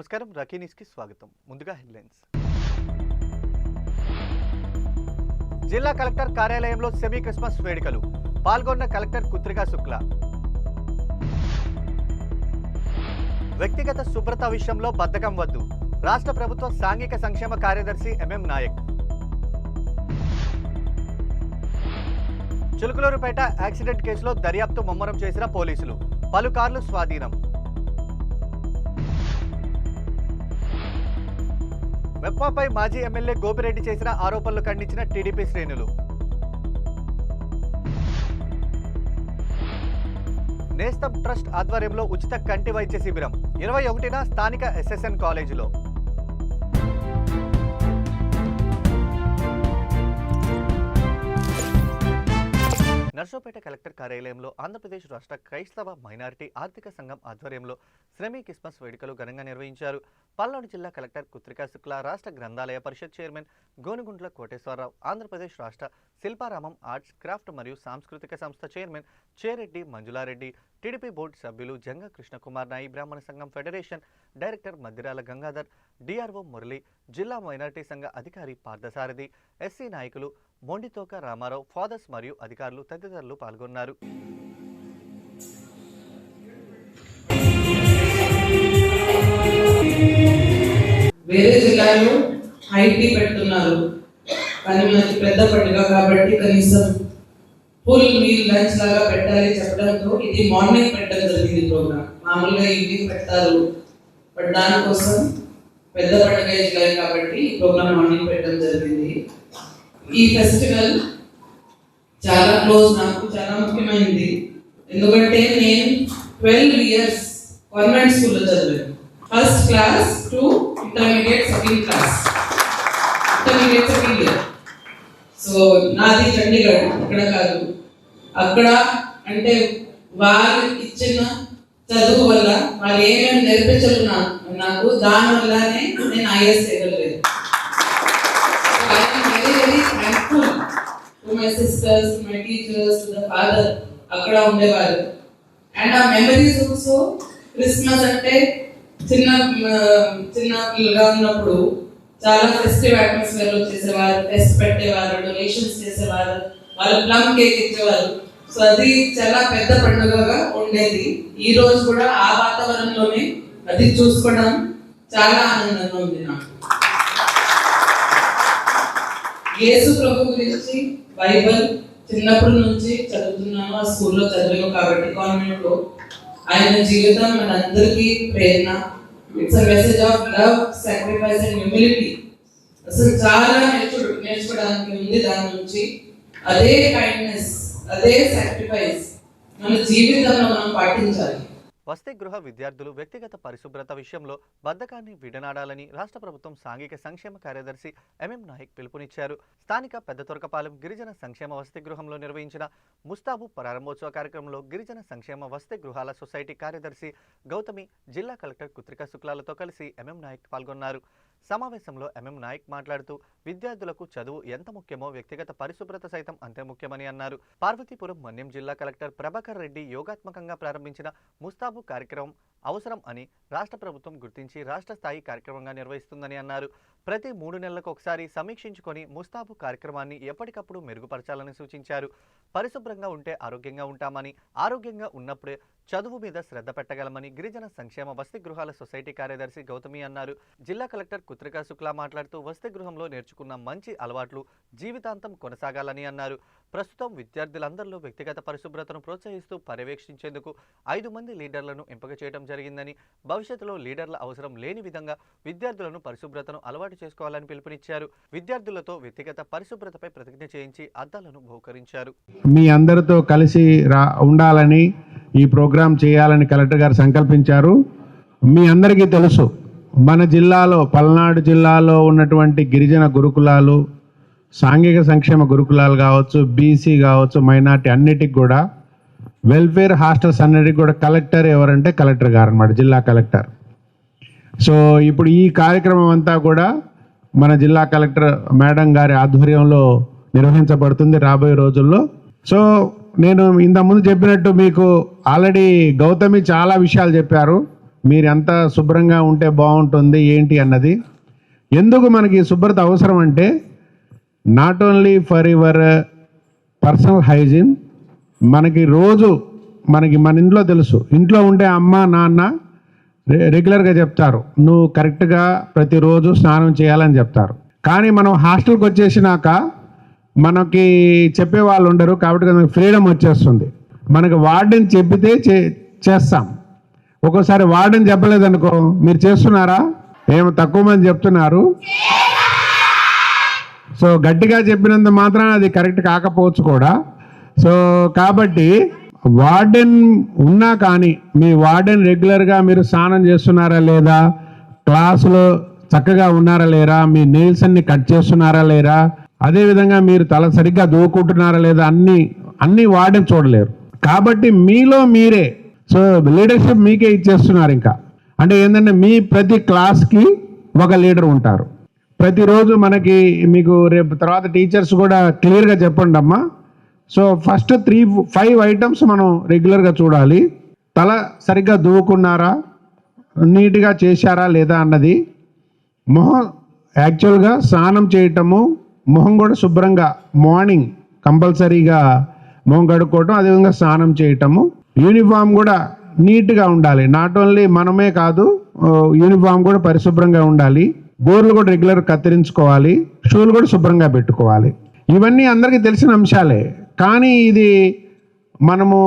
నమస్కారం, రకీ న్యూస్ కి స్వాగతం. ముందుగా హెడ్లైన్స్. జిల్లా కలెక్టర్ కార్యాలయంలో సెమీ క్రిస్మస్ వేడుకలు. పాల్గొన్న కలెక్టర్ కుత్రికా శుక్లా. వ్యక్తిగత శుభ్రత విషయంలో బద్ధకం వద్దు. రాష్ట్ర ప్రభుత్వ సాంఘిక సంక్షేమ కార్యదర్శి ఎంఎం నాయక్. చిలుకలూరుపేట యాక్సిడెంట్ కేసులో దర్యాప్తు ముమ్మరం చేసిన పోలీసులు. పలు కార్లు స్వాధీనం. మెప్మాపై మాజీ ఎమ్మెల్యే గోపిరెడ్డి చేసిన ఆరోపణలు ఖండించిన టీడీపీ శ్రేణులు. నేస్తం ట్రస్ట్ ఆధ్వర్యంలో ఉచిత కంటి వైద్య శిబిరం 21న స్థానిక ఎస్ఎస్ఎన్ కాలేజీలో. నర్సోపేట కలెక్టర్ కార్యాలయంలో ఆంధ్రప్రదేశ్ రాష్ట్ర క్రైస్తవ మైనారిటీ ఆర్థిక సంఘం ఆధ్వర్యంలో సెమీ క్రిస్మస్ వేడుకలు ఘనంగా నిర్వహించారు. పల్నాడు జిల్లా కలెక్టర్ కుత్రికా శుక్లా, రాష్ట్ర గ్రంథాలయ పరిషత్ చైర్మన్ గోనుగుంట్ల కోటేశ్వరరావు, ఆంధ్రప్రదేశ్ రాష్ట్ర శిల్పారామం ఆర్ట్స్ క్రాఫ్ట్ మరియు సాంస్కృతిక సంస్థ chairman Chereddy Manjula Reddy, TDP board సభ్యులు జంగ కృష్ణకుమార్ నాయి, బ్రాహ్మణ సంఘం federation director Maddirala Gangadhar, DRO Murali, జిల్లా మైనారిటీ సంఘ అధికారి పార్థసారథి, ఎస్సీ నాయకులు మొండితోక రామారావు, ఫాదర్స్ మరియు అధికారులు తదితరులు పాల్గొన్నారు. వేరే జిల్లాలో ఐటీ పెడుతున్నారు, కానీ మనకి పెద్ద పండుగ కాబట్టి కనీసం ఫుల్ మీల్ లంచ్ లాగా పెట్టాలి చెప్పడంతో ఇది మార్నింగ్ పెట్టడం జరిగింది ప్రోగ్రామ్. మామూలుగా ఈవినింగ్ పెడతారు, బట్ దానికోసం పెద్ద పండుగ జిల్లా కాబట్టి ఈ ప్రోగ్రామ్ మార్నింగ్ పెట్టడం జరిగింది. ఈ ఫెస్టివల్ చాలా క్లోజ్, నాకు చాలా ముఖ్యమైనది. ఎందుకంటే నేను 12 years గవర్నమెంట్ స్కూల్లో చదివాను. First class to intermediate second class, intermediate second year. So నాది చండీగఢ్, అక్కడ కాదు. అక్కడ అంటే వాళ్ళు ఇచ్చిన చదువు వల్ల వాళ్ళు ఏమేమి నేర్పించరు నాకు, దానివల్లనే నేను ఐఎస్ చేయగలిగాను. Very thankful to my sisters, my teachers, the father అక్కడ ఉండేవారు. అండ్ ఆ మెమరీస్ ఆల్సో. క్రిస్మస్ అంటే చిన్న పిల్లగా ఉన్నప్పుడు చాలా ఫెస్టివ్ అట్మాస్ఫియర్ లో చేసేవారు, టెస్ట్ పెట్టేవారు, డొనేషన్స్ చేసేవారు, వాళ్ళు ప్లమ్ కేక్ ఇచ్చేవారు. సో అది చాలా పెద్ద పండుగగా ఉండేది. ఈ రోజు కూడా ఆ వాతావరణంలోనే అది చూసుకోవడం చాలా ఆనందంగా ఉంది నాకు. యేసు ప్రభు గురించి బైబిల్ చిన్నప్పటి నుంచి చదువుతున్నాను, ఆ స్కూల్లో చదివాను కాబట్టి కాన్వెంట్ లో. ఆయన జీవితం మనందరికీ ప్రేరణ. It's a message of love, sacrifice and humility. అసలు చాలా నేర్చుకోవడానికి ఉంది దాని నుంచి. అదే కైండ్నెస్, అదే సాక్రిఫైస్ మన జీవితంలో మనం పాటించాలి. వసతి గృహ విద్యార్థులు వ్యక్తిగత పరిశుభ్రత విషయంలో బద్ధకాన్ని విడనాడాలని రాష్ట్ర ప్రభుత్వం సాంఘిక సంక్షేమ కార్యదర్శి ఎంఎం నాయక్ పిలుపునిచ్చారు. స్థానిక పెద్దతొరకపాలెం గిరిజన సంక్షేమ వసతి గృహంలో నిర్వహించిన ముస్తాబు ప్రారంభోత్సవ కార్యక్రమంలో గిరిజన సంక్షేమ వసతి గృహాల సొసైటీ కార్యదర్శి గౌతమి, జిల్లా కలెక్టర్ కుత్రికా శుక్లాలతో కలిసి ఎంఎం నాయక్ పాల్గొన్నారు. సమావేశంలో ఎంఎం నాయక్ మాట్లాడుతూ విద్యార్థులకు చదువు ఎంత ముఖ్యమో వ్యక్తిగత పరిశుభ్రత సైతం అంతే ముఖ్యమని అన్నారు. పార్వతీపురం మన్యం జిల్లా కలెక్టర్ ప్రభాకర్ రెడ్డి యోగాత్మకంగా ప్రారంభించిన ముస్తాబు కార్యక్రమం అవసరం అని రాష్ట్ర ప్రభుత్వం గుర్తించి రాష్ట్ర స్థాయి కార్యక్రమంగా నిర్వహిస్తుందని అన్నారు. ప్రతి 3 నెలలకు ఒకసారి సమీక్షించుకొని ముస్తాబు కార్యక్రమాన్ని ఎప్పటికప్పుడు మెరుగుపరచాలని సూచించారు. పరిశుభ్రంగా ఉంటే ఆరోగ్యంగా ఉంటామని, ఆరోగ్యంగా ఉన్నప్పుడే చదువు మీద శ్రద్ధ పెట్టగలమని గిరిజన సంక్షేమ వసతి గృహాల సొసైటీ కార్యదర్శి గౌతమి అన్నారు. జిల్లా కలెక్టర్ కుత్రికా శుక్లా మాట్లాడుతూ వసతి గృహంలో నేర్చుకున్న మంచి అలవాట్లు జీవితాంతం కొనసాగాలని అన్నారు. ప్రస్తుతం విద్యార్థులందరిలో వ్యక్తిగత పరిశుభ్రతను ప్రోత్సహిస్తూ పర్యవేక్షించేందుకు 5 మంది లీడర్లను ఎంపిక చేయడం జరిగిందని, భవిష్యత్తులో లీడర్ల అవసరం లేని విధంగా విద్యార్థులను పరిశుభ్రతను అలవాటు చేసుకోవాలని పిలుపునిచ్చారు. విద్యార్థులతో వ్యక్తిగత పరిశుభ్రతపై ప్రతిజ్ఞ చేయించి అద్దాలను బహుకరించారు. మీ అందరితో కలిసి ఉండాలని, ఈ ప్రోగ్రాం చేయాలని కలెక్టర్ గారు సంకల్పించారు. మీ అందరికీ తెలుసు, మన జిల్లాలో పల్నాడు జిల్లాలో ఉన్నటువంటి గిరిజన గురుకులాలు, సాంఘిక సంక్షేమ గురుకులాలు కావచ్చు, బీసీ కావచ్చు, మైనార్టీ అన్నిటికి కూడా వెల్ఫేర్ హాస్టల్స్ అన్నిటికి కూడా కలెక్టర్ ఎవరంటే కలెక్టర్ గారు అన్నమాట, జిల్లా కలెక్టర్. సో ఇప్పుడు ఈ కార్యక్రమం అంతా కూడా మన జిల్లా కలెక్టర్ మేడం గారి ఆధ్వర్యంలో నిర్వహించబడుతుంది రాబోయే రోజుల్లో. సో నేను ఇంతకుముందు చెప్పినట్టు మీకు ఆల్రెడీ గౌతమి చాలా విషయాలు చెప్పారు. మీరు ఎంత శుభ్రంగా ఉంటే బాగుంటుంది ఏంటి అన్నది. ఎందుకు మనకి శుభ్రత అవసరం అంటే not only for your personal hygiene, మనకి రోజు మనకి మన ఇంట్లో తెలుసు, ఇంట్లో ఉంటే అమ్మ నాన్న రెగ్యులర్గా చెప్తారు నువ్వు కరెక్ట్గా ప్రతిరోజు స్నానం చేయాలని చెప్తారు. కానీ మనం హాస్టల్కి వచ్చేసినాక మనకి చెప్పే వాళ్ళు ఉండరు కాబట్టి మనకి ఫ్రీడమ్ వచ్చేస్తుంది. మనకి వార్డెన్ చెప్పితే చేస్తాం. ఒక్కోసారి వార్డెన్ చెప్పలేదనుకో, మీరు చేస్తున్నారా? ఏమో తక్కువ మంది చెప్తున్నారు. సో గట్టిగా చెప్పినంత మాత్రాన అది కరెక్ట్ కాకపోవచ్చు కూడా. సో కాబట్టి వార్డెన్ ఉన్నా కానీ మీ వార్డెన్ రెగ్యులర్గా మీరు స్నానం చేస్తున్నారా లేదా, క్లాసులో చక్కగా ఉన్నారా లేరా, మీ నెయిల్స్ అన్ని కట్ చేస్తున్నారా లేరా, అదేవిధంగా మీరు తల సరిగ్గా దూకుంటున్నారా లేదా, అన్ని వార్డెన్ చూడలేరు. కాబట్టి మీలో మీరే సో లీడర్షిప్ మీకే ఇచ్చేస్తున్నారు. ఇంకా అంటే ఏంటంటే మీ ప్రతి క్లాస్కి ఒక లీడర్ ఉంటారు. ప్రతిరోజు మీకు రేపు తర్వాత టీచర్స్ కూడా క్లియర్గా చెప్పండి అమ్మా. సో ఫస్ట్ 3-5 ఐటమ్స్ మనం రెగ్యులర్గా చూడాలి. తల సరిగ్గా దువ్వుకున్నారా, నీట్గా చేశారా లేదా అన్నది. మొహం యాక్చువల్గా స్నానం చేయటము, మొహం కూడా శుభ్రంగా మార్నింగ్ కంపల్సరీగా మొహం కడుక్కోవటం, అదేవిధంగా స్నానం చేయటము. యూనిఫామ్ కూడా నీట్గా ఉండాలి. నాట్ ఓన్లీ మనమే కాదు, యూనిఫామ్ కూడా పరిశుభ్రంగా ఉండాలి. గోర్లు కూడా రెగ్యులర్ కత్తిరించుకోవాలి. షూలు కూడా శుభ్రంగా పెట్టుకోవాలి. ఇవన్నీ అందరికీ తెలిసిన అంశాలే. కానీ ఇది మనము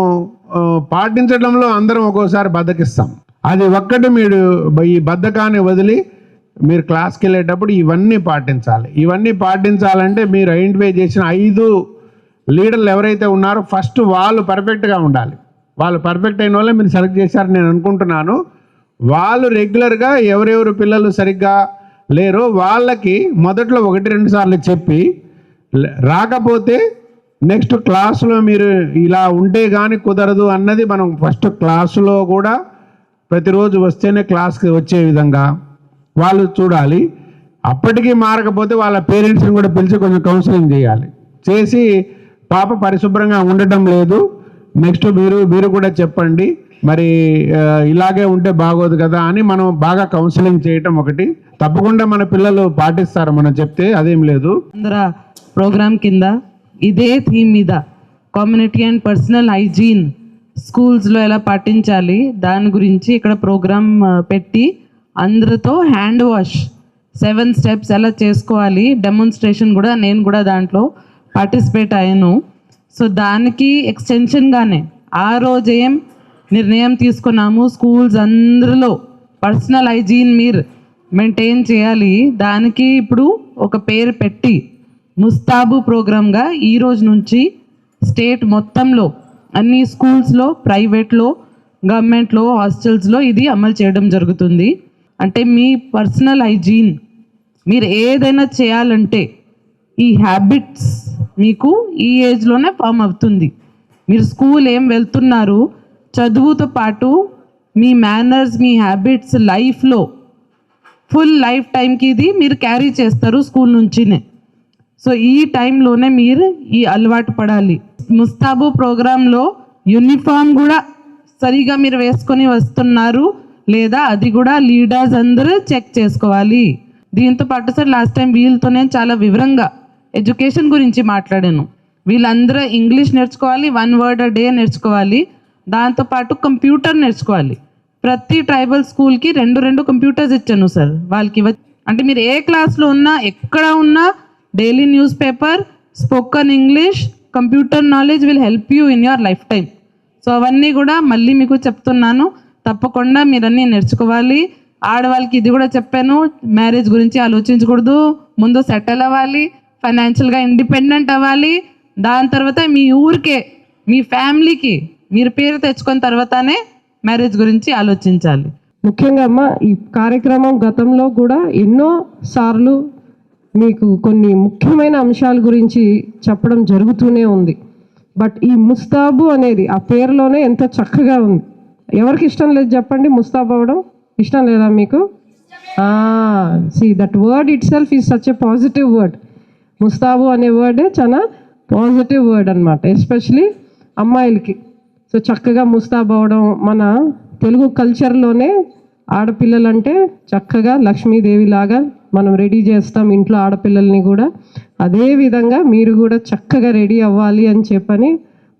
పాటించడంలో అందరం ఒక్కోసారి బద్దకిస్తాం. అది ఒక్కటి మీరు ఈ బద్ధకాన్ని వదిలి మీరు క్లాస్కి వెళ్ళేటప్పుడు ఇవన్నీ పాటించాలి. ఇవన్నీ పాటించాలంటే మీరు ఐడెంటిఫై చేసిన 5 లీడర్లు ఎవరైతే ఉన్నారో ఫస్ట్ వాళ్ళు పర్ఫెక్ట్గా ఉండాలి. వాళ్ళు పర్ఫెక్ట్ అయిన వాళ్ళే మీరు సెలెక్ట్ చేశారని నేను అనుకుంటున్నాను. వాళ్ళు రెగ్యులర్గా ఎవరెవరు పిల్లలు సరిగ్గా లేరో వాళ్ళకి మొదట్లో 1-2 సార్లు చెప్పి, రాకపోతే నెక్స్ట్ క్లాసులో మీరు ఇలా ఉంటే కానీ కుదరదు అన్నది మనం ఫస్ట్ క్లాసులో కూడా ప్రతిరోజు వస్తేనే క్లాస్కి వచ్చే విధంగా వాళ్ళు చూడాలి. అప్పటికీ మారకపోతే వాళ్ళ పేరెంట్స్ని కూడా పిలిచి కొంచెం కౌన్సిలింగ్ చేయాలి. చేసి పాప పరిశుభ్రంగా ఉండటం లేదు, నెక్స్ట్ మీరు కూడా చెప్పండి, మరి ఇలాగే ఉంటే బాగోదు కదా అని మనం బాగా కౌన్సిలింగ్ చేయటం ఒకటి. తప్పకుండా మన పిల్లలు పాటిస్తారు మనం చెప్తే, అదేం లేదు. ప్రోగ్రామ్ కింద ఇదే థీమ్ మీద కమ్యూనిటీ అండ్ పర్సనల్ హైజీన్ స్కూల్స్లో ఎలా పాటించాలి దాని గురించి ఇక్కడ ప్రోగ్రామ్ పెట్టి అందరితో హ్యాండ్ వాష్ 7 స్టెప్స్ ఎలా చేసుకోవాలి డెమోన్స్ట్రేషన్ కూడా నేను కూడా దాంట్లో పార్టిసిపేట్ అయ్యాను. సో దానికి ఎక్స్టెన్షన్గానే ఆ రోజు ఏం నిర్ణయం తీసుకున్నాము, స్కూల్స్ అందరిలో పర్సనల్ హైజీన్ మీరు మెయింటైన్ చేయాలి. దానికి ఇప్పుడు ఒక పేరు పెట్టి ముస్తాబు ప్రోగ్రామ్గా ఈ రోజు నుంచి స్టేట్ మొత్తంలో అన్ని స్కూల్స్లో, ప్రైవేట్లో, గవర్నమెంట్లో, హాస్టల్స్లో ఇది అమలు చేయడం జరుగుతుంది. అంటే మీ పర్సనల్ హైజీన్ మీరు ఏదైనా చేయాలంటే ఈ హ్యాబిట్స్ మీకు ఈ ఏజ్లోనే ఫామ్ అవుతుంది. మీరు స్కూల్ ఏం వెళ్తున్నారు, చదువుతో పాటు మీ మేనర్స్, మీ హ్యాబిట్స్ లైఫ్లో ఫుల్ లైఫ్ టైంకి ఇది మీరు క్యారీ చేస్తారు స్కూల్ నుంచినే. సో ఈ టైంలోనే మీరు ఈ అలవాటు పడాలి. ముస్తాబు ప్రోగ్రాంలో యూనిఫామ్ కూడా సరిగా మీరు వేసుకొని వస్తున్నారు లేదా అది కూడా లీడర్స్ అందరూ చెక్ చేసుకోవాలి. దీంతో పాటు సార్ లాస్ట్ టైం వీళ్ళతో నేను చాలా వివరంగా ఎడ్యుకేషన్ గురించి మాట్లాడాను. వీళ్ళందరూ ఇంగ్లీష్ నేర్చుకోవాలి, 1 word a day నేర్చుకోవాలి, దాంతోపాటు కంప్యూటర్ నేర్చుకోవాలి. ప్రతి ట్రైబల్ స్కూల్కి 2 కంప్యూటర్స్ ఇచ్చాను సార్ వాళ్ళకి. అంటే మీరు ఏ క్లాస్లో ఉన్నా ఎక్కడ ఉన్నా daily news paper, spoken English, computer knowledge will help you in your life time. So అవన్నీ కూడా మళ్ళీ మీకు చెప్తున్నాను, తప్పకుండా మీరు అన్నీ నేర్చుకోవాలి. ఆడవాళ్ళకి ఇది కూడా చెప్పాను, మ్యారేజ్ గురించి ఆలోచించకూడదు, ముందు సెటిల్ అవ్వాలి, ఫైనాన్షియల్గా ఇండిపెండెంట్ అవ్వాలి, దాని తర్వాత మీ ఊరికే మీ ఫ్యామిలీకి మీరు పేరు తెచ్చుకున్న తర్వాతనే మ్యారేజ్ గురించి ఆలోచించాలి. ముఖ్యంగా అమ్మ ఈ కార్యక్రమం గతంలో కూడా ఎన్నో సార్లు మీకు కొన్ని ముఖ్యమైన అంశాల గురించి చెప్పడం జరుగుతూనే ఉంది. బట్ ఈ ముస్తాబు అనేది ఆ పేరులోనే ఎంత చక్కగా ఉంది. ఎవరికి ఇష్టం లేదు చెప్పండి, ముస్తాబు అవ్వడం ఇష్టం లేదా మీకు? That word itself is such a positive word. ముస్తాబు అనే వర్డే చాలా పాజిటివ్ వర్డ్ అనమాట, ఎస్పెషలీ అమ్మాయిలకి. సో చక్కగా ముస్తాబు అవ్వడం మన తెలుగు కల్చర్లోనే ఆడపిల్లలంటే చక్కగా లక్ష్మీదేవి లాగా మనం రెడీ చేస్తాం ఇంట్లో ఆడపిల్లల్ని కూడా. అదే విధంగా మీరు కూడా చక్కగా రెడీ అవ్వాలి అని చెప్పని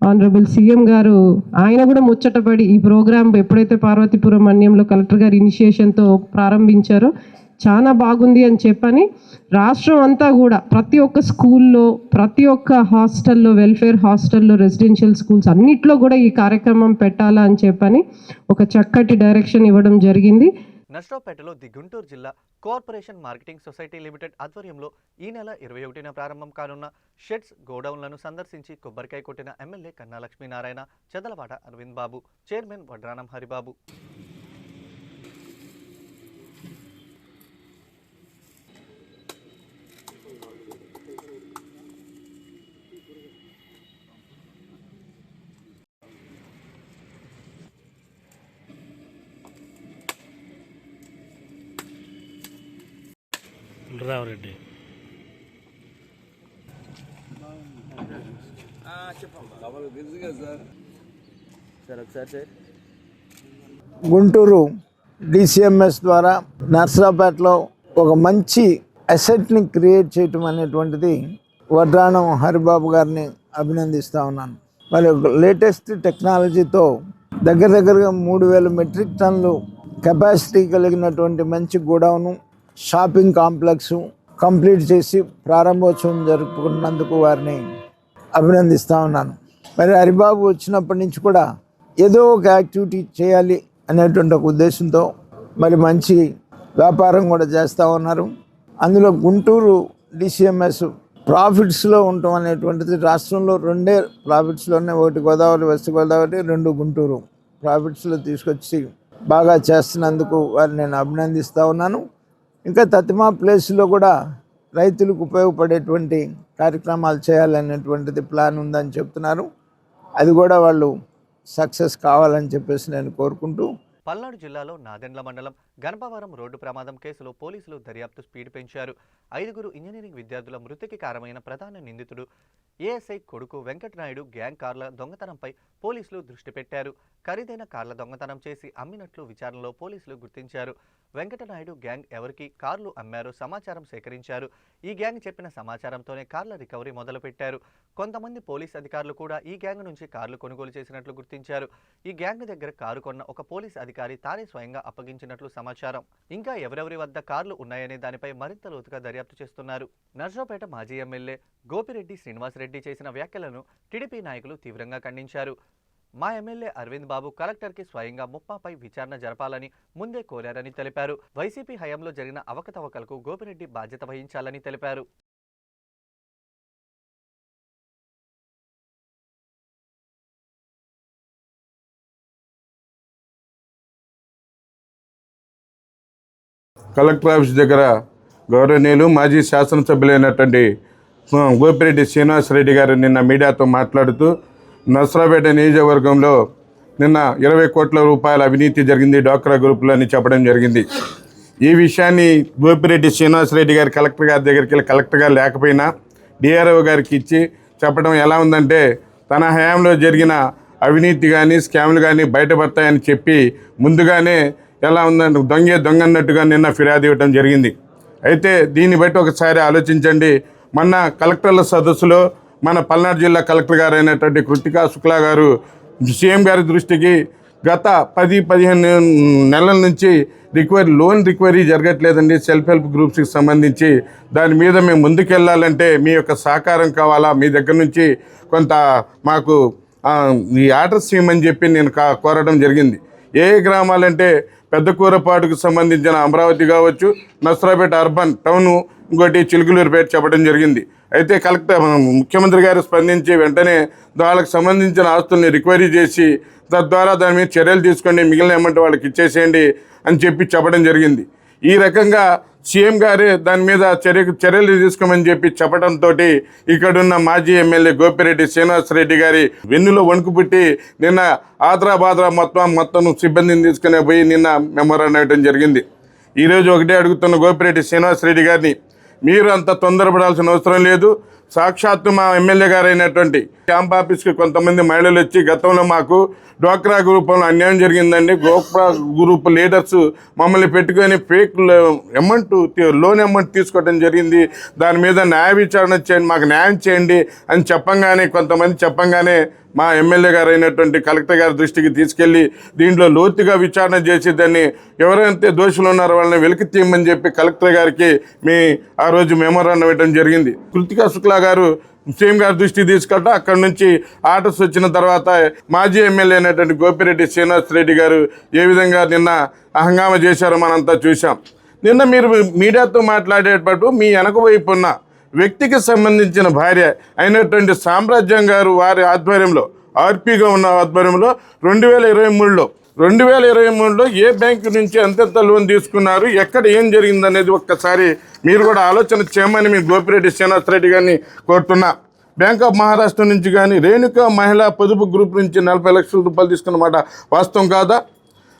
ఆనరబుల్ సీఎం గారు ఆయన కూడా ముచ్చటపడి ఈ ప్రోగ్రాం ఎప్పుడైతే పార్వతీపురం మన్యంలో కలెక్టర్ గారు ఇనిషియేషన్తో ప్రారంభించారో చాలా బాగుంది అని చెప్పని రాష్ట్రం అంతా కూడా ప్రతి ఒక్క స్కూల్లో, ప్రతి ఒక్క హాస్టల్లో, వెల్ఫేర్ హాస్టల్లో, రెసిడెన్షియల్ స్కూల్స్ అన్నిట్లో కూడా ఈ కార్యక్రమం పెట్టాలా అని చెప్పని ఒక చక్కటి డైరెక్షన్ ఇవ్వడం జరిగింది. నర్సరావుపేటలో ది గుంటూరు జిల్లా కార్పొరేషన్ మార్కెటింగ్ సొసైటీ లిమిటెడ్ ఆధ్వర్యంలో ఈ నెల 21న ప్రారంభం కానున్న షెడ్స్ గోడౌన్లను సందర్శించి కొబ్బరికాయ కొట్టిన ఎమ్మెల్యే కన్నా లక్ష్మీనారాయణ, చదలవాడ అరవింద్ బాబు, చైర్మన్ వడ్రానం హరిబాబు. రావరెడ్డి గుంటూరు డిసిఎంఎస్ ద్వారా నర్సరావుపేటలో ఒక మంచి అసెట్ని క్రియేట్ చేయటం అనేటువంటిది వడ్రానం హరిబాబు గారిని అభినందిస్తూ ఉన్నాను. మరి లేటెస్ట్ టెక్నాలజీతో దగ్గరగా 3000 మెట్రిక్ టన్నులు కెపాసిటీ కలిగినటువంటి మంచి గోడౌను, షాపింగ్ కాంప్లెక్స్ కంప్లీట్ చేసి ప్రారంభోత్సవం జరుపుకున్నందుకు వారిని అభినందిస్తూ ఉన్నాను. మరి హరిబాబు వచ్చినప్పటి నుంచి కూడా ఏదో ఒక యాక్టివిటీ చేయాలి అనేటువంటి ఒక ఉద్దేశంతో మరి మంచి వ్యాపారం కూడా చేస్తూ ఉన్నారు. అందులో గుంటూరు డిసిఎంఎస్ ప్రాఫిట్స్లో ఉండటం అనేటువంటిది రాష్ట్రంలో 2 ప్రాఫిట్స్లోనే, ఒకటి గోదావరి, వెస్ట్ గోదావరి, 2 గుంటూరు ప్రాఫిట్స్లో తీసుకొచ్చి బాగా చేస్తున్నందుకు వారిని నేను అభినందిస్తూ ఉన్నాను. ఇంకా తతిమా ప్లేస్లో కూడా రైతులకు ఉపయోగపడేటువంటి కార్యక్రమాలు చేయాలనేటువంటిది ప్లాన్ ఉందని చెప్తున్నారు. అది కూడా వాళ్ళు సక్సెస్ కావాలని చెప్పేసి నేను కోరుకుంటూ, పల్నాడు జిల్లాలో నాదెండ్ల మండలం గణపవరం రోడ్డు ప్రమాదం కేసులో పోలీసులు దర్యాప్తు స్పీడ్ పెంచారు. 5గురు ఇంజనీరింగ్ విద్యార్థుల మృతికి కారణమైన ప్రధాన నిందితుడు ఏఎస్ఐ కొడుకు వెంకటనాయుడు గ్యాంగ్ కార్ల దొంగతనంపై పోలీసులు దృష్టి పెట్టారు. ఖరీదైన కార్ల దొంగతనం చేసి అమ్మినట్లు విచారణలో పోలీసులు గుర్తించారు. వెంకటనాయుడు గ్యాంగ్ ఎవరికి కార్లు అమ్మారో సమాచారం సేకరించారు. ఈ గ్యాంగ్ చెప్పిన సమాచారంతోనే కార్ల రికవరీ మొదలుపెట్టారు. కొంతమంది పోలీస్ అధికారులు కూడా ఈ గ్యాంగ్ నుంచి కార్లు కొనుగోలు చేసినట్లు గుర్తించారు. ఈ గ్యాంగ్ దగ్గర కారు కొన్న ఒక పోలీస్ అధికారి తానే స్వయంగా అప్పగించినట్లు సమాచారం. ఇంకా ఎవరెవరి వద్ద కార్లు ఉన్నాయనే దానిపై మరింత లోతుగా దర్యాప్తు చేస్తున్నారు. నర్సరావుపేట మాజీ ఎమ్మెల్యే గోపిరెడ్డి శ్రీనివాసరెడ్డి చేసిన వ్యాఖ్యలను టీడీపీ నాయకులు తీవ్రంగా ఖండించారు. మా ఎమ్మెల్యే అరవింద్ బాబు కలెక్టర్కి స్వయంగా ముప్పాపై విచారణ జరపాలని ముందే కోరారని తెలిపారు. వైసీపీ హయాంలో జరిగిన అవకతవకలకు గోపిరెడ్డి బాధ్యత వహించాలని తెలిపారు. కలెక్టర్ ఆఫీస్ దగ్గర గౌరవనీయులు మాజీ శాసనసభ్యులైనటువంటి గోపిరెడ్డి శ్రీనివాసరెడ్డి గారు నిన్న మీడియాతో మాట్లాడుతూ నర్సరావుపేట నియోజకవర్గంలో నిన్న 20 కోట్ల రూపాయల అవినీతి జరిగింది డ్వాక్రా గ్రూపులో అని చెప్పడం జరిగింది. ఈ విషయాన్ని గోపిరెడ్డి శ్రీనివాసరెడ్డి గారు కలెక్టర్ గారి దగ్గరికి వెళ్ళి కలెక్టర్ గారు లేకపోయినా డిఆర్ఓ గారికి ఇచ్చి చెప్పడం ఎలా ఉందంటే, తన హయాంలో జరిగిన అవినీతి కానీ స్కామ్లు కానీ బయటపడతాయని చెప్పి ముందుగానే ఎలా ఉందంటే దొంగ అన్నట్టుగా నిన్న ఫిర్యాదు ఇవ్వడం జరిగింది. అయితే దీన్ని బట్టి ఒకసారి ఆలోచించండి. మొన్న కలెక్టర్ల సదస్సులో మన పల్నాడు జిల్లా కలెక్టర్ గారు అయినటువంటి కృతికా శుక్లా గారు సీఎం గారి దృష్టికి గత 10-15 నెలల నుంచి లోన్ రికవరీ జరగట్లేదండి సెల్ఫ్ హెల్ప్ గ్రూప్స్కి సంబంధించి, దాని మీద మేము ముందుకెళ్ళాలంటే మీ యొక్క సహకారం కావాలా, మీ దగ్గర నుంచి కొంత మాకు ఈ ఆర్డర్స్ ఇవ్వమని చెప్పి నేను కోరడం జరిగింది. ఏ గ్రామాలంటే పెద్దకూరపాటుకు సంబంధించిన అమరావతి కావచ్చు, నర్సరావుపేట అర్బన్ టౌను, ఇంకోటి చిలుకలూరుపేట చెప్పడం జరిగింది. అయితే కలెక్టర్ ముఖ్యమంత్రి గారు స్పందించి వెంటనే వాళ్ళకి సంబంధించిన ఆస్తుల్ని రికవరీ చేసి తద్వారా దాని మీద చర్యలు తీసుకోండి, మిగిలిన అమౌంట్ వాళ్ళకి ఇచ్చేసేయండి అని చెప్పి చెప్పడం జరిగింది. ఈ రకంగా సీఎం గారే దాని మీద చర్యలు తీసుకోమని చెప్పి చెప్పడంతో ఇక్కడున్న మాజీ ఎమ్మెల్యే గోపిరెడ్డి శ్రీనివాసరెడ్డి గారి వెన్నులో వణుకు పుట్టి నిన్న ఆద్రా మొత్తం సిబ్బందిని తీసుకునే పోయి నిన్న మెమోరాండం ఇవ్వడం జరిగింది. ఈరోజు ఒకటే అడుగుతున్న గోపిరెడ్డి శ్రీనివాసరెడ్డి గారిని, మీరు అంత తొందరపడాల్సిన అవసరం లేదు. సాక్షాత్తు మా ఎమ్మెల్యే గారు అయినటువంటి క్యాంప్ ఆఫీస్కి కొంతమంది మహిళలు వచ్చి గతంలో మాకు డ్వాక్రా గ్రూపులో అన్యాయం జరిగిందండి, డ్వాక్రా గ్రూప్ లీడర్స్ మమ్మల్ని పెట్టుకొని ఫేక్ లోన్ అమౌంట్ తీసుకోవడం జరిగింది, దాని మీద న్యాయ విచారణ చేయండి, మాకు న్యాయం చేయండి అని కొంతమంది చెప్పంగానే మా ఎమ్మెల్యే గారు అయినటువంటి కలెక్టర్ గారి దృష్టికి తీసుకెళ్ళి దీంట్లో లోతుగా విచారణ చేసి దాన్ని ఎవరైతే దోషులు ఉన్నారో వాళ్ళని వెలికి తీయమని చెప్పి కలెక్టర్ గారికి ఆ రోజు మెమోరాండం ఇవ్వడం జరిగింది. కృతికా శుక్లా గారు సీఎం గారి దృష్టికి తీసుకెళ్ళటం, అక్కడి నుంచి ఆర్డర్స్ వచ్చిన తర్వాత మాజీ ఎమ్మెల్యే అయినటువంటి గోపిరెడ్డి శ్రీనివాసరెడ్డి గారు ఏ విధంగా నిన్న హంగామా చేశారో మనంతా చూసాం. నిన్న మీరు మీడియాతో మాట్లాడేటప్పుడు మీ వెనక వైపు ఉన్న వ్యక్తికి సంబంధించిన భార్య అయినటువంటి సామ్రాజ్యం గారు వారి ఆధ్వర్యంలో ఆర్పీగా ఉన్న ఆధ్వర్యంలో 2023లో ఏ బ్యాంకు నుంచి ఎంతెంత లోన్ తీసుకున్నారు, ఎక్కడ ఏం జరిగిందనేది ఒక్కసారి మీరు కూడా ఆలోచన చేయమని మీ గోపిరెడ్డి శ్రీనివాసరెడ్డి గారిని కోరుతున్నా. బ్యాంక్ ఆఫ్ మహారాష్ట్ర నుంచి కానీ రేణుకా మహిళా పొదుపు గ్రూప్ నుంచి 40 లక్షల రూపాయలు తీసుకున్నమాట వాస్తవం కాదా?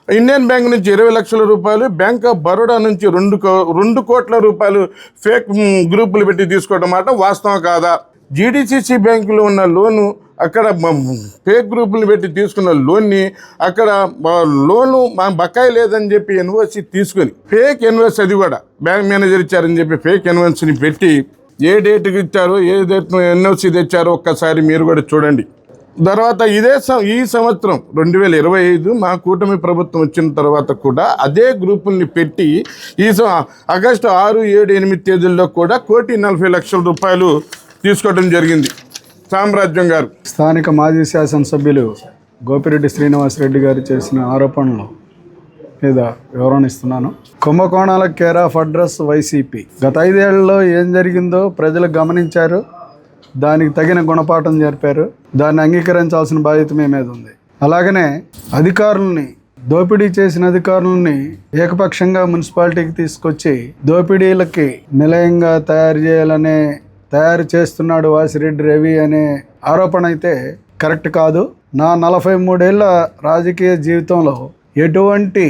ఇండియన్ బ్యాంక్ నుంచి 20 లక్షల రూపాయలు, బ్యాంక్ ఆఫ్ బరోడా నుంచి 2 కోట్ల రూపాయలు ఫేక్ గ్రూపులు పెట్టి తీసుకోవడం మాట వాస్తవం కాదా? జీడీసీసీ బ్యాంకులో ఉన్న లోను అక్కడ ఫేక్ గ్రూపులు పెట్టి తీసుకున్న లోన్ని అక్కడ లోను మా బకాయి లేదని చెప్పి ఎన్ఓసి తీసుకొని ఫేక్ ఎన్ఓసి, అది కూడా బ్యాంక్ మేనేజర్ ఇచ్చారని చెప్పి ఫేక్ ఎన్ఓసిని పెట్టి ఏ డేట్కి ఇచ్చారో ఏ డేట్ ఎన్ఓసి తెచ్చారో ఒక్కసారి మీరు కూడా చూడండి. తర్వాత ఈ సంవత్సరం 2025 మా కూటమి ప్రభుత్వం వచ్చిన తర్వాత కూడా అదే గ్రూపుల్ని పెట్టి ఆగస్టు 6, 7, 8 తేదీల్లో కూడా 1,40,00,000 రూపాయలు తీసుకోవడం జరిగింది. సామ్రాజ్యం గారు స్థానిక మాజీ శాసనసభ్యులు గోపిరెడ్డి శ్రీనివాసరెడ్డి గారు చేసిన ఆరోపణల మీద వివరణ ఇస్తున్నాను. కుంభకోణాల కేర్ ఆఫ్ అడ్రస్ వైసీపీ. గత 5 ఏళ్లలో ఏం జరిగిందో ప్రజలు గమనించారు, దానికి తగిన గుణపాఠం జరిపారు, దాన్ని అంగీకరించాల్సిన బాధ్యత మీ మీద ఉంది. అలాగనే అధికారులని, దోపిడీ చేసిన అధికారులని ఏకపక్షంగా మున్సిపాలిటీకి తీసుకొచ్చి దోపిడీలకి నిలయంగా తయారు చేస్తున్నాడు వాసిరెడ్డి రవి అనే ఆరోపణ అయితే కరెక్ట్ కాదు. నా 43 ఏళ్ల రాజకీయ జీవితంలో ఎటువంటి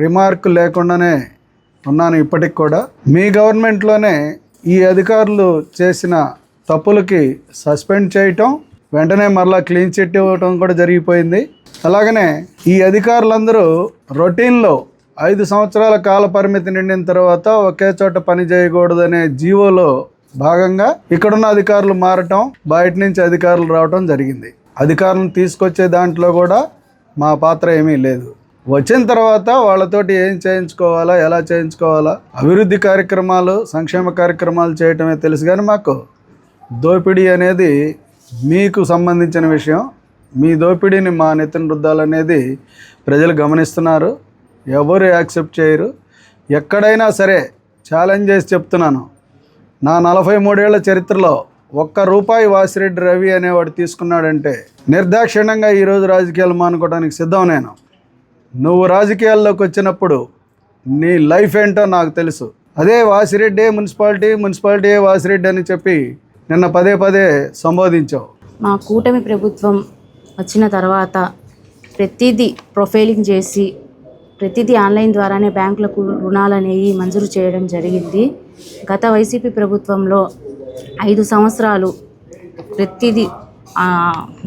రిమార్క్ లేకుండానే ఉన్నాను ఇప్పటికి కూడా. మీ గవర్నమెంట్లోనే ఈ అధికారులు చేసిన తప్పులకి సస్పెండ్ చేయటం, వెంటనే మరలా క్లీన్ చిట్ ఇవ్వటం కూడా జరిగిపోయింది. అలాగనే ఈ అధికారులందరూ రొటీన్లో 5 సంవత్సరాల కాల పరిమితి నిండిన తర్వాత ఒకే చోట పని చేయకూడదనే జీవోలో భాగంగా ఇక్కడున్న అధికారులు మారటం, బయట నుంచి అధికారులు రావటం జరిగింది. అధికారులను తీసుకొచ్చే దాంట్లో కూడా మా పాత్ర ఏమీ లేదు. వచ్చిన తర్వాత వాళ్ళతోటి ఏం చేయించుకోవాలా, ఎలా చేయించుకోవాలా, అభివృద్ధి కార్యక్రమాలు, సంక్షేమ కార్యక్రమాలు చేయటమే తెలుసు. కానీ మాకు దోపిడీ అనేది మీకు సంబంధించిన విషయం. మీ దోపిడీని మా నెత్తిన రుద్దాలనేది ప్రజలు గమనిస్తున్నారు. ఎవరు యాక్సెప్ట్ చేయరు. ఎక్కడైనా సరే ఛాలెంజ్ చేసి చెప్తున్నాను, నా 43 ఏళ్ల చరిత్రలో ₹1 వాసిరెడ్డి రవి అనేవాడు తీసుకున్నాడంటే నిర్దాక్షిణ్యంగా ఈరోజు రాజకీయాలు మానుకోవడానికి సిద్ధం. నువ్వు రాజకీయాల్లోకి వచ్చినప్పుడు నీ లైఫ్ ఏంటో నాకు తెలుసు. అదే వాసిరెడ్డి మున్సిపాలిటీ వాసిరెడ్డి అని చెప్పి నిన్న పదే సంబోధించావు. మా కూటమి ప్రభుత్వం వచ్చిన తర్వాత ప్రతిదీ ప్రొఫైలింగ్ చేసి ప్రతిదీ ఆన్లైన్ ద్వారానే బ్యాంకులకు రుణాలు అనేవి మంజూరు చేయడం జరిగింది. గత వైసీపీ ప్రభుత్వంలో 5 సంవత్సరాలు ప్రతిదీ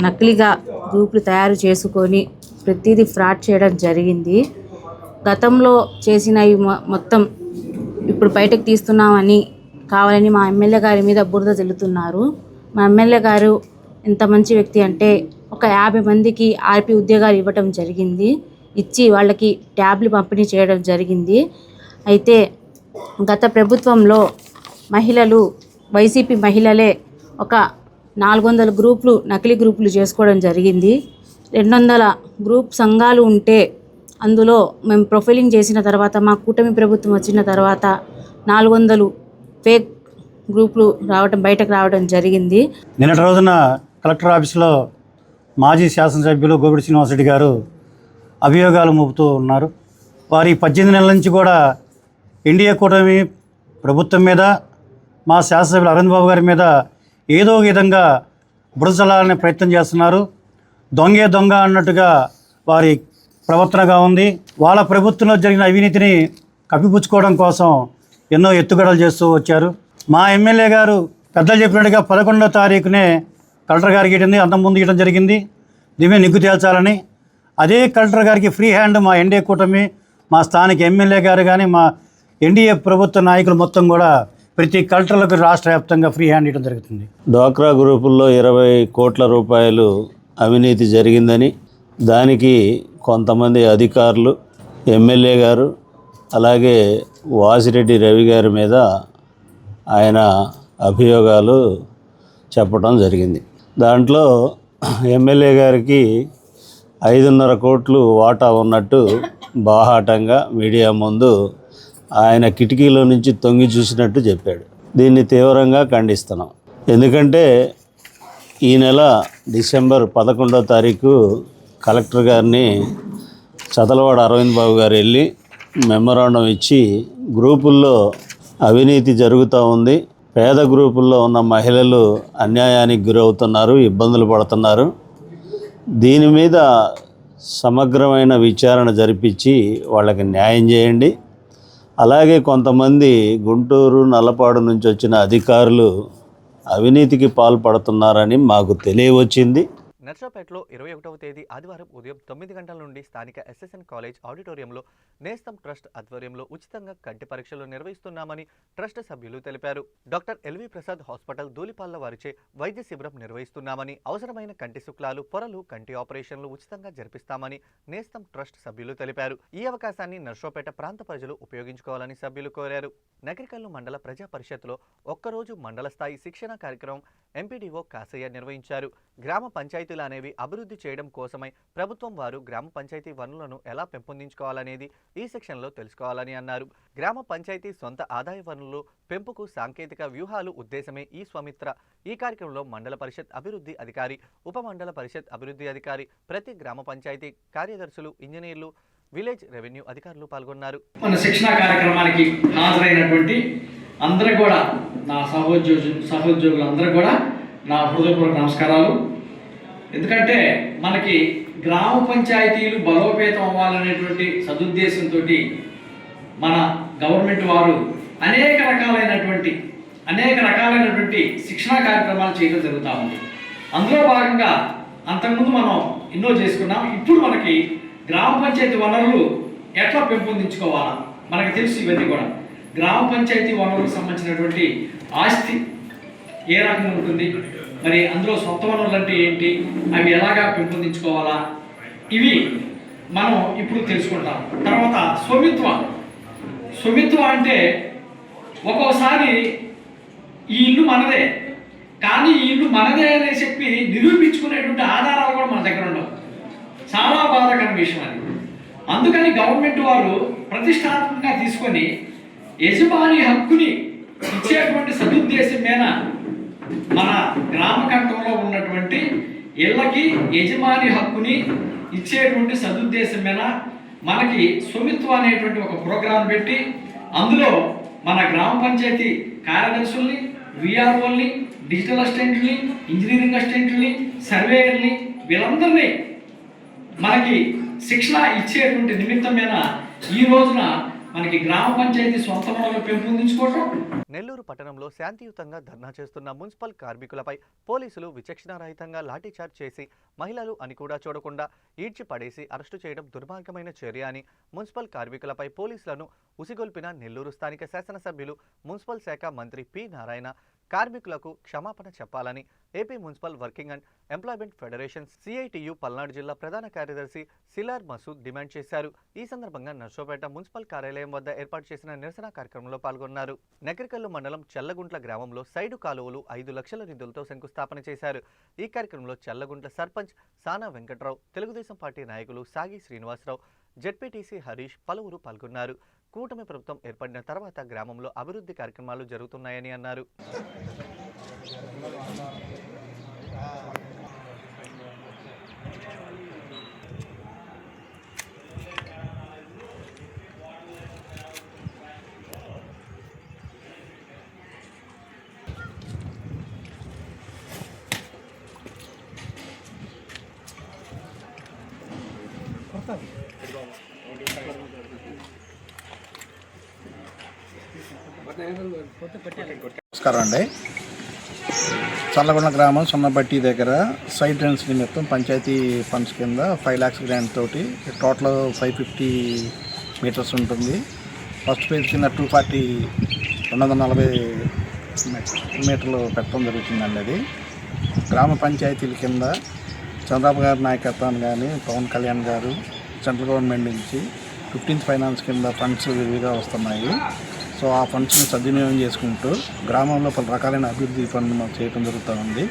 నకిలీగా గ్రూపులు తయారు చేసుకొని ప్రతిదీ ఫ్రాడ్ చేయడం జరిగింది. గతంలో చేసిన మొత్తం ఇప్పుడు బయటకు తీస్తున్నామని కావాలని మా ఎమ్మెల్యే గారి మీద బురద జల్లుతున్నారు. మా ఎమ్మెల్యే గారు ఎంత మంచి వ్యక్తి అంటే ఒక 50 మందికి ఆర్పీ ఉద్యోగాలు ఇవ్వటం జరిగింది. ఇచ్చి వాళ్ళకి ట్యాబ్లు పంపిణీ చేయడం జరిగింది. అయితే గత ప్రభుత్వంలో వైసీపీ మహిళలే ఒక 400 గ్రూపులు నకిలీ గ్రూపులు చేసుకోవడం జరిగింది. 200 గ్రూప్ సంఘాలు ఉంటే అందులో మేము ప్రొఫైలింగ్ చేసిన తర్వాత మా కూటమి ప్రభుత్వం వచ్చిన తర్వాత 400 ఫేక్ గ్రూపులు బయటకు రావడం జరిగింది. నిన్నటి రోజున కలెక్టర్ ఆఫీసులో మాజీ శాసనసభ్యులు గోపిరెడ్డి శ్రీనివాసరెడ్డి గారు అభియోగాలు మోపుతూ ఉన్నారు. వారి 18 నెలల నుంచి కూడా ఎన్డీఏ కూటమి ప్రభుత్వం మీద, మా శాసనసభ్యులు అరవింద్ బాబు గారి మీద ఏదో విధంగా బురద చల్లాలనే ప్రయత్నం చేస్తున్నారు. దొంగ అన్నట్టుగా వారి ప్రవర్తనగా ఉంది. వాళ్ళ ప్రభుత్వంలో జరిగిన అవినీతిని కప్పిపుచ్చుకోవడం కోసం ఎన్నో ఎత్తుగడలు చేస్తూ వచ్చారు. మా ఎమ్మెల్యే గారు పెద్దలు చెప్పినట్టుగా 11వ తారీఖునే కలెక్టర్ గారికి ఇవ్వడం అంతకుముందు ఇవ్వడం జరిగింది. దీని నిగ్గు తేల్చాలని. అదే కలెక్టర్ గారికి ఫ్రీ హ్యాండ్ మా ఎన్డీఏ కూటమి, మా స్థానిక ఎమ్మెల్యే గారు కానీ, మా ఎన్డీఏ ప్రభుత్వ నాయకులు మొత్తం కూడా ప్రతి కలెక్టర్లకు రాష్ట్ర వ్యాప్తంగా ఫ్రీ హ్యాండ్ ఇవ్వడం జరుగుతుంది. డ్వాక్రా గ్రూపుల్లో 20 కోట్ల రూపాయలు అవినీతి జరిగిందని, దానికి కొంతమంది అధికారులు, ఎమ్మెల్యే గారు, అలాగే వాసిరెడ్డి రవి గారి మీద ఆయన అభియోగాలు చెప్పడం జరిగింది. దాంట్లో ఎమ్మెల్యే గారికి 5.5 కోట్లు వాటా ఉన్నట్టు బాహాటంగా మీడియా ముందు ఆయన కిటికీలో నుంచి తొంగి చూసినట్టు చెప్పాడు. దీన్ని తీవ్రంగా ఖండిస్తున్నాం. ఎందుకంటే ఈ నెల డిసెంబర్ 11వ తారీఖు కలెక్టర్ గారిని చదలవాడ అరవింద్ బాబు గారు వెళ్ళి మెమరాండం ఇచ్చి గ్రూపుల్లో అవినీతి జరుగుతూ ఉంది, పేద గ్రూపుల్లో ఉన్న మహిళలు అన్యాయానికి గురవుతున్నారు, ఇబ్బందులు పడుతున్నారు, దీని మీద సమగ్రమైన విచారణ జరిపించి వాళ్ళకి న్యాయం చేయండి. అలాగే కొంతమంది గుంటూరు, నల్లపాడు నుంచి వచ్చిన అధికారులు అవినీతికి పాల్పడుతున్నారని మాకు తెలియవచ్చింది. నర్సాపేటలో 21వ తేదీ ఆదివారం ఉదయం 9 గంటల నుండి స్థానిక ఎస్ఎస్ఎన్ కాలేజ్ ఆడిటోరియంలో నేస్తం ట్రస్ట్ ఆధ్వర్యంలో ఉచితంగా కంటి పరీక్షలు నిర్వహిస్తున్నామని ట్రస్ట్ సభ్యులు తెలిపారు. Doctor L V Prasad hospital Dhulipalla వారిచే వైద్య శిబిరం నిర్వహిస్తున్నామని, అవసరమైన కంటి శుక్లాలు, పొరలు, కంటి ఆపరేషన్లు ఉచితంగా జరిపిస్తామని నేస్తం ట్రస్ట్ సభ్యులు తెలిపారు. ఈ అవకాశాన్ని నర్సాపేట ప్రాంత ప్రజలు ఉపయోగించుకోవాలని సభ్యులు కోరారు. నగరికల్లు మండల ప్రజా పరిషత్లో ఒక్కరోజు మండల స్థాయి శిక్షణ కార్యక్రమం ఎంపీడీఓ కాసయ్య నిర్వహించారు. గ్రామ పంచాయతీలు అనేవి అభివృద్ధి చేయడం కోసమై ప్రభుత్వం వారు గ్రామ పంచాయతీ వనరులను ఎలా పెంపొందించుకోవాలనేది ఈ సెక్షన్లో తెలుసుకోవాలని అన్నారు. గ్రామ పంచాయతీ సొంత ఆదాయ వనరులు పెంపుకు సాంకేతిక వ్యూహాలు ఉద్దేశమే ఈ స్వమిత్ర. ఈ కార్యక్రమంలో మండల పరిషత్ అభివృద్ధి అధికారి, ఉప మండల పరిషత్ అభివృద్ధి అధికారి, ప్రతి గ్రామ పంచాయతీ కార్యదర్శులు, ఇంజనీర్లు, విలేజ్ రెవెన్యూ అధికారులు పాల్గొన్నారు. మన శిక్షణ కార్యక్రమానికి హాజరైనటువంటి అందరూ కూడా, నా సహోద్యోగులందరూ కూడా నా హృదయపూర్వక నమస్కారాలు. ఎందుకంటే మనకి గ్రామ పంచాయతీలు బలోపేతం అవ్వాలనేటువంటి సదుద్దేశంతో మన గవర్నమెంట్ వారు అనేక రకాలైనటువంటి శిక్షణా కార్యక్రమాలు చేయడం జరుగుతూ ఉంది. అందులో భాగంగా అంతకుముందు మనం ఎన్నో చేసుకున్నాం. ఇప్పుడు మనకి గ్రామ పంచాయతీ వనరులు ఎట్లా పెంపొందించుకోవాలా మనకు తెలుసు. ఇవన్నీ కూడా గ్రామ పంచాయతీ వనరులకు సంబంధించినటువంటి ఆస్తి ఏ రకంగా ఉంటుంది, మరి అందులో సొంత వనరులు అంటే ఏంటి, అవి ఎలాగా పెంపొందించుకోవాలా, ఇవి మనం ఇప్పుడు తెలుసుకుంటాం. తర్వాత స్వమిత్వ అంటే ఒక్కోసారి ఈ ఇల్లు మనదే, కానీ ఈ ఇల్లు మనదే అని చెప్పి నిరూపించుకునేటువంటి ఆధారాలు కూడా మన దగ్గర ఉండవు. చాలా బాధాకరమైన విషయం అది. అందుకని గవర్నమెంట్ వారు ప్రతిష్టాత్మకంగా తీసుకొని యజమాని హక్కుని ఇచ్చేటువంటి సదుద్దేశం మీద మన గ్రామ కంఠంలో ఉన్నటువంటి ఇళ్ళకి యజమాని హక్కుని ఇచ్చేటువంటి సదుద్దేశం మీద మనకి స్వమిత్వ అనేటువంటి ఒక ప్రోగ్రాం పెట్టి అందులో మన గ్రామ పంచాయతీ కార్యదర్శుల్ని, విఆర్ఓల్ని, డిజిటల్ అసిస్టెంట్ని, ఇంజనీరింగ్ అసిస్టెంట్ని, సర్వేయర్ని, వీళ్ళందరినీ మనకి శిక్షణ ఇచ్చేటువంటి నిమిత్తం మీద ఈ రోజున మనకి గ్రామ పంచాయతీ సొంత వనరులు పెంపొందించుకోవటం. నెల్లూరు పట్టణంలో శాంతియుతంగా ధర్నా చేస్తున్న మున్సిపల్ కార్మికులపై పోలీసులు విచక్షణారహితంగా లాఠీచార్జ్ చేసి మహిళలు అని కూడా చూడకుండా ఈడ్చి పడేసి అరెస్టు చేయడం దుర్మార్గమైన చర్య అని మున్సిపల్ కార్మికులపై పోలీసులను ఉసిగొల్పిన నెల్లూరు స్థానిక శాసనసభ్యులు, మున్సిపల్ శాఖ మంత్రి పి నారాయణ కార్మికులకు క్షమాపణ చెప్పాలని AP municipal working and employment federation CITU Palnadu జిల్లా ప్రధాన కార్యదర్శి సిలార్ మసూద్ డిమాండ్ చేశారు. ఈ సందర్భంగా నర్సోపేట మున్సిపల్ కార్యాలయం వద్ద ఏర్పాటు చేసిన నిరసన కార్యక్రమంలో పాల్గొన్నారు. నగరికల్లు మండలం చల్లగుంట్ల గ్రామంలో సైడు కాలువలు 5 లక్షల నిధులతో శంకుస్థాపన చేశారు. ఈ కార్యక్రమంలో చల్లగుంట్ల సర్పంచ్ సానా వెంకట్రావు, తెలుగుదేశం పార్టీ నాయకులు సాగి శ్రీనివాసరావు, జెడ్పీటీసీ హరీష్ పలువురు పాల్గొన్నారు. కూటమి ప్రభుత్వం ఏర్పడిన తర్వాత గ్రామంలో అభివృద్ధి కార్యక్రమాలు జరుగుతున్నాయని అన్నారు. నమస్కారం అండి. చల్లగొండ గ్రామం సున్నబట్టి దగ్గర సైడ్ డ్రైన్స్ నిమిత్తం పంచాయతీ ఫండ్స్ కింద 5 lakhs గ్రాంట్ తోటి టోటల్ 550 మీటర్స్ ఉంటుంది. ఫస్ట్ ఫేజ్ కింద 240 మీటర్లు పెట్టడం జరుగుతుందండి. అది గ్రామ పంచాయతీల కింద చంద్రబాబు గారి నాయకత్వాన్ని కానీ పవన్ కళ్యాణ్ గారు సెంట్రల్ గవర్నమెంట్ నుంచి 15th ఫైనాన్స్ కింద ఫండ్స్ విరివిగా వస్తున్నాయి. సో ఆ ఫండ్స్ని సద్వినియోగం చేసుకుంటూ గ్రామంలో పలు రకాలైన అభివృద్ధి పనులు చేయడం జరుగుతూ ఉంది.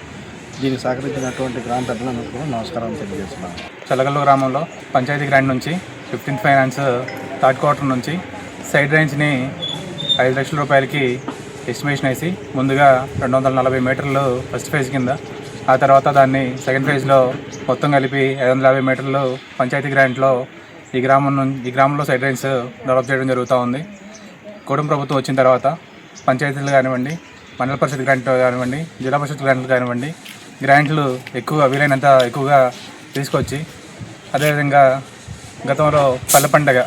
దీనికి సహకరించినటువంటి గ్రామ పెద్దలందరూ కూడా నమస్కారం తెలియజేస్తున్నాను. చల్లగల్లు గ్రామంలో పంచాయతీ గ్రాంట్ నుంచి 15th ఫైనాన్స్ థర్డ్ క్వార్టర్ నుంచి సైడ్ రేంజ్ని 5 లక్షల రూపాయలకి ఎస్టిమేషన్ వేసి ముందుగా 240 మీటర్లు ఫస్ట్ ఫేజ్ కింద, ఆ తర్వాత దాన్ని సెకండ్ ఫేజ్లో మొత్తం కలిపి 550 మీటర్లు పంచాయతీ గ్రాంట్లో ఈ గ్రామంలో సైడ్ రేంజ్ డెవలప్ చేయడం జరుగుతూ ఉంది. కూటమి ప్రభుత్వం వచ్చిన తర్వాత పంచాయతీలు కానివ్వండి, మండల పరిషత్ గ్రాంట్లు కానివ్వండి, జిల్లా పరిషత్ గ్రాంట్లు కానివ్వండి, గ్రాంట్లు ఎక్కువగా వీలైనంత ఎక్కువగా తీసుకొచ్చి, అదేవిధంగా గతంలో పల్లె పండగ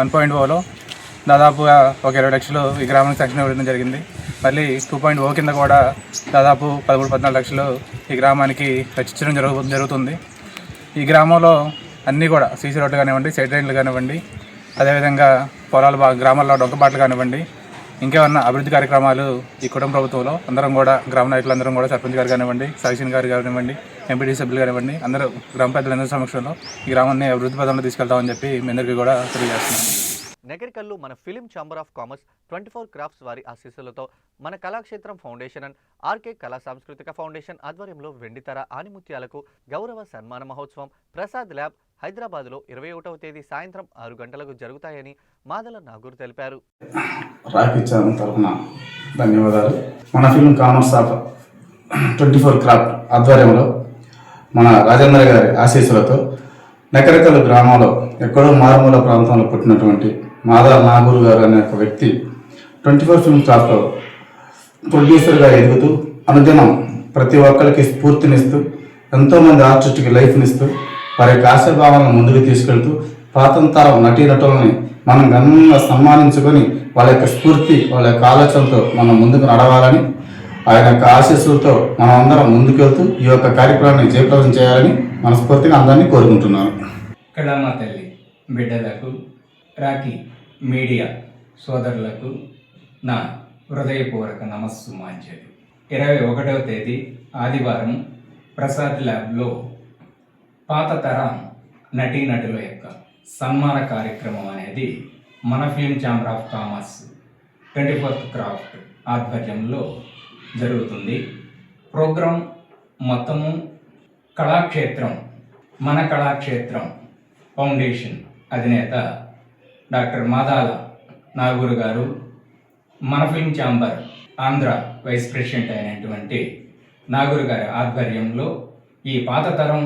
1.0లో దాదాపుగా ఒక 20 లక్షలు ఈ గ్రామానికి శాంక్షన్ ఇవ్వడం జరిగింది. మళ్ళీ 2.0 కింద కూడా దాదాపు 13-14 లక్షలు ఈ గ్రామానికి వెచ్చించడం జరుగుతుంది. ఈ గ్రామంలో అన్నీ కూడా సీసీ రోడ్లు కానివ్వండి, సైడ్ డ్రైన్లు కానివ్వండి, అదేవిధంగా పొలాలు గ్రామాల్లో డొంకబాట్లు కానివ్వండి, ఇంకేమన్నా అభివృద్ధి కార్యక్రమాలు ఈ కుటుంబ ప్రభుత్వంలో అందరం కూడా గ్రామ నాయకులందరం కూడా సర్పంచ్ గారు కానివ్వండి, సతీష్ గారు కానివ్వండి, ఎంపీటీ సభ్యులు కానివ్వండి, అందరూ గ్రామ పెద్దలందరి సమక్షంలో ఈ గ్రామాన్ని అభివృద్ధి పదంలో తీసుకెళ్తామని చెప్పి మీ అందరికీ కూడా తెలియజేస్తున్నాను. నగరికల్లు మన film chamber of commerce 24 crafts వారి ఆశీస్సులతో మన కళాక్షేత్రం ఫౌండేషన్ అండ్ ఆర్కే కళా సాంస్కృతిక ఫౌండేషన్ ఆధ్వర్యంలో వెండితెర ఆనిముత్యాలకు గౌరవ సన్మాన మహోత్సవం ప్రసాద్ ల్యాబ్ హైదరాబాద్లో 21వ తేదీ సాయంత్రం 6 గంటలకు జరుగుతాయని మాదల నాగూర్ తెలిపారు. రాఖీ ఛానల్ తరఫున ధన్యవాదాలు. మన ఫిలిం కామర్స్ ఆఫ్ 24 క్రాఫ్ట్ ఆధ్వర్యంలో మన రాజేంద్ర గారి ఆశీస్సులతో నకరికల్లు గ్రామంలో ఎక్కడో మారుమూల ప్రాంతంలో పుట్టినటువంటి మాదల నాగూర్ గారు అనే ఒక వ్యక్తి 24 ఫిల్మ్ క్రాఫ్ట్లో ప్రొడ్యూసర్గా ఎదుగుతూ అనుదినం ప్రతి ఒక్కరికి స్ఫూర్తినిస్తూ ఎంతోమంది ఆర్టిస్ట్కి లైఫ్నిస్తూ వారి యొక్క ఆశాభావాలను ముందుకు తీసుకెళ్తూ పాతంతరం నటీనటులని మనం ఘనంగా సన్మానించుకొని వాళ్ళ యొక్క స్ఫూర్తి వాళ్ళ యొక్క ఆలోచనతో మనం ముందుకు నడవాలని ఆయన యొక్క ఆశీస్సులతో మనం అందరం ముందుకెళ్తూ ఈ యొక్క కార్యక్రమాన్ని జయప్రదం చేయాలని మనస్ఫూర్తిగా అందరినీ కోరుకుంటున్నాను. కళామా తల్లి బిడ్డలకు, రాఖీ మీడియా సోదరులకు నా హృదయపూర్వక నమస్సుమాంజలి. 21వ తేదీ ఆదివారం ప్రసాద్ ల్యాబ్లో పాత తరం నటీనటుల యొక్క సన్మాన కార్యక్రమం అనేది మన film chamber of commerce 24th craft ఆధ్వర్యంలో జరుగుతుంది. ప్రోగ్రాం మొత్తము కళాక్షేత్రం మన కళాక్షేత్రం ఫౌండేషన్ అధినేత డాక్టర్ మాదాల నాగూర్ గారు, మన film chamber Andhra vice president అయినటువంటి నాగూర్ గారి ఆధ్వర్యంలో ఈ పాత తరం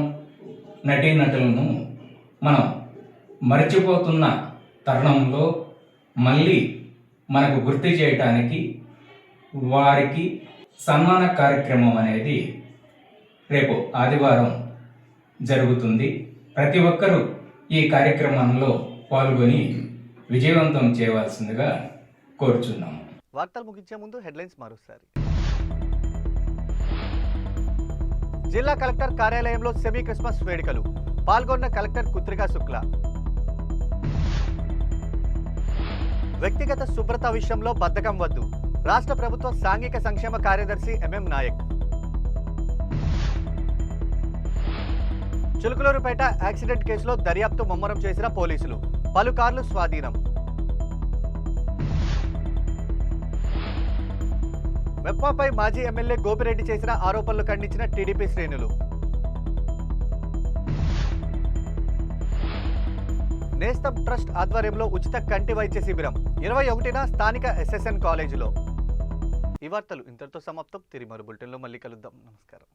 నటీనటులను మనం మర్చిపోతున్న తరుణంలో మళ్ళీ మనకు గుర్తు చేయటానికి వారికి సన్మాన కార్యక్రమం అనేది రేపు ఆదివారం జరుగుతుంది. ప్రతి ఒక్కరూ ఈ కార్యక్రమంలో పాల్గొని విజయవంతం చేయవలసిందిగా కోరుచున్నాము. వార్తలు ముగించే ముందు హెడ్లైన్స్ మరోసారి. జిల్లా కలెక్టర్ కార్యాలయంలో సెమీ క్రిస్మస్ వేడుకలు, పాల్గొన్న కలెక్టర్ కుత్రికా శుక్లా. వ్యక్తిగత శుభ్రత విషయంలో బద్ధకం వద్దు, రాష్ట్ర ప్రభుత్వ సాంఘిక సంక్షేమ కార్యదర్శి ఎంఎం నాయక్. చిలుకలూరుపేట యాక్సిడెంట్ కేసులో దర్యాప్తు ముమ్మరం చేసిన పోలీసులు, పలు కార్లు స్వాధీనం. మెప్మాపై మాజీ ఎమ్మెల్యే గోపిరెడ్డి చేసిన ఆరోపణలు ఖండించిన టీడీపీ శ్రేణులు. నేస్తం ట్రస్ట్ ఆధ్వర్యంలో ఉచిత కంటి వైద్య శిబిరం 21న స్థానిక ఎస్ఎస్ఎన్ కాలేజీలో. ఈ వార్తలు ఇంతటితో సమాప్తం. తిరిగి మరో బులెటిన్లో మళ్ళీ కలుద్దాం. నమస్కారం.